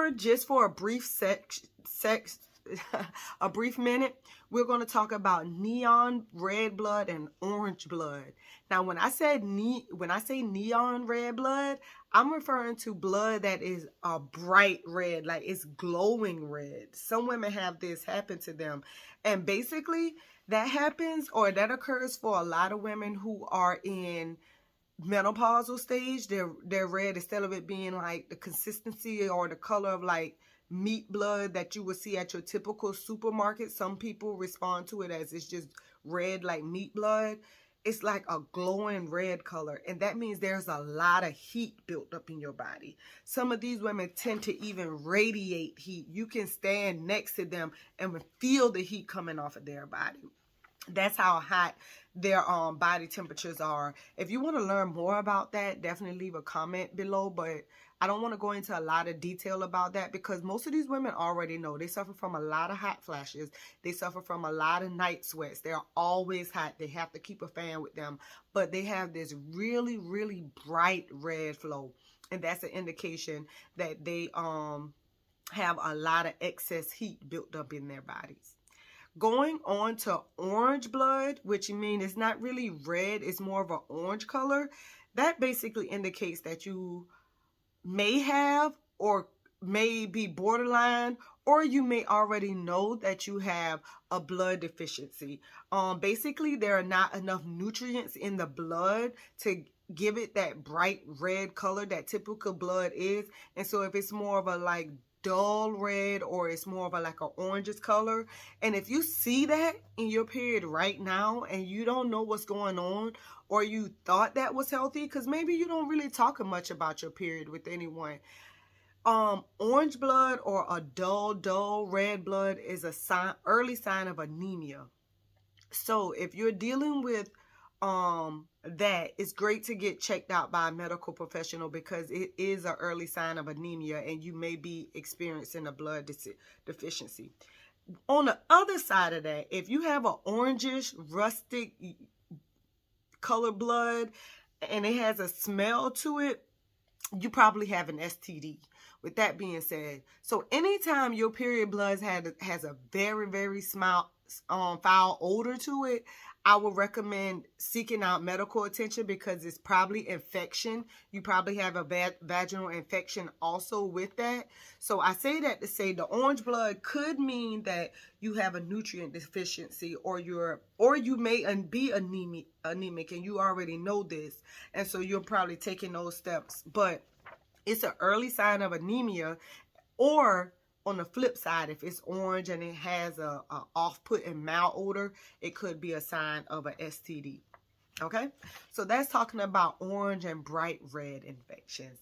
For just for a brief a brief minute, we're going to talk about neon red blood and orange blood. Now, when I say neon red blood, I'm referring to blood that is a bright red, like it's glowing red. Some women have this happen to them, and basically that happens, or that occurs for a lot of women who are in menopausal stage. Their red, instead of it being like the consistency or the color of like meat blood that you would see at your typical supermarket, some people respond to it as it's just red like meat blood. It's like a glowing red color, and that means there's a lot of heat built up in your body. Some of these women tend to even radiate heat. You can stand next to them and feel the heat coming off of their body. That's how hot their body temperatures are. If you want to learn more about that, definitely leave a comment below, but I don't want to go into a lot of detail about that because most of these women already know. They suffer from a lot of hot flashes. They suffer from a lot of night sweats. They're always hot. They have to keep a fan with them, but they have this really, really bright red flow, and that's an indication that they have a lot of excess heat built up in their bodies. Going on to orange blood, which means it's not really red, it's more of an orange color. That basically indicates that you may have or may be borderline, or you may already know that you have a blood deficiency. Basically, there are not enough nutrients in the blood to give it that bright red color that typical blood is. And so if it's more of a like dull red, or it's more of a like an oranges color, and if you see that in your period right now and you don't know what's going on, or you thought that was healthy, because maybe you don't really talk much about your period with anyone, orange blood or a dull red blood is a early sign of anemia. So if you're dealing with that, it's great to get checked out by a medical professional, because it is an early sign of anemia and you may be experiencing a blood deficiency. On the other side of that, if you have an orangish rustic color blood and it has a smell to it, you probably have an STD. With that being said, so anytime your period blood has a very, very foul odor to it, I would recommend seeking out medical attention, because it's probably infection. You probably have a vaginal infection also with that. So I say that to say the orange blood could mean that you have a nutrient deficiency, or you may be anemic and you already know this, and so you're probably taking those steps. But it's an early sign of anemia. Or on the flip side, if it's orange and it has a off-putting malodor, it could be a sign of an STD. Okay, so that's talking about orange and bright red infections.